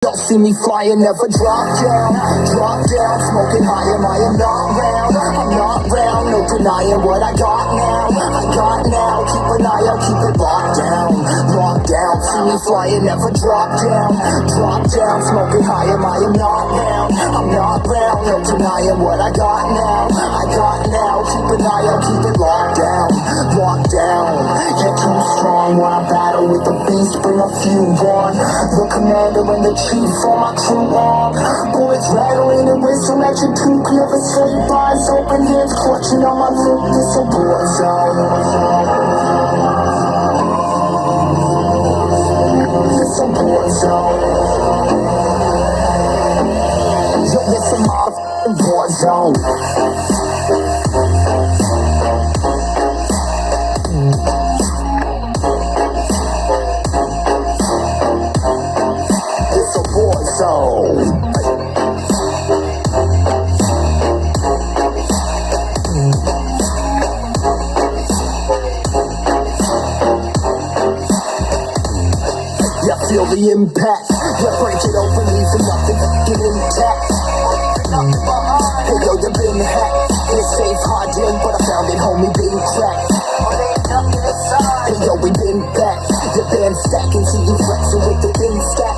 Don't see me flying, never drop down, smoking high, am I am not round, I'm not round, no denying what I got now, keep an eye out, keep it locked down, see me flying, never drop down, smoking high, am I am not round, I'm not round, no denying what I got now, keep an eye out, keep it locked down, get too strong when I battle with the beast, bring a few on, the commander and the chief for my crew on. Bullets rattling and whistle at your toque. Never sleep, eyes open, hands clutching on my lip. This a war zone. This a war zone. Yo, this a motherfucking war zone. Feel the impact, break it open, leaving nothing intact. Hey yo, you been hacked, it's safe, hard in, but I found it, homie, been cracked. Hey yo, we been back, the band stacking, see you flexing with the bin stack.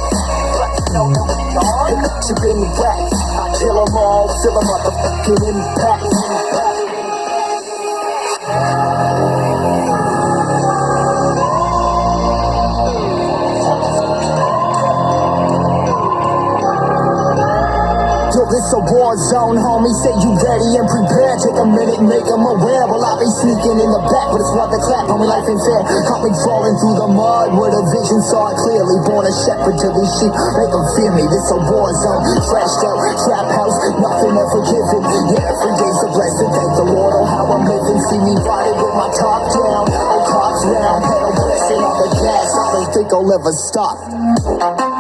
You been whacked, I kill them all, feel a motherfucking impact. It's a war zone, homie, say you ready and prepared. Take a minute, make them aware. Well, I be sneaking in the back, but it's what the clap, homie, life ain't fair. Caught me falling through the mud, where the vision saw it clearly. Born a shepherd to these sheep, make them fear me. This a war zone, trashed out, trap house, nothing ever given. Yeah, every day's a blessing, thank the Lord on how I'm living. See me riding with my top down, oh, cops round, pedal pressing on the gas. I don't think I'll ever stop.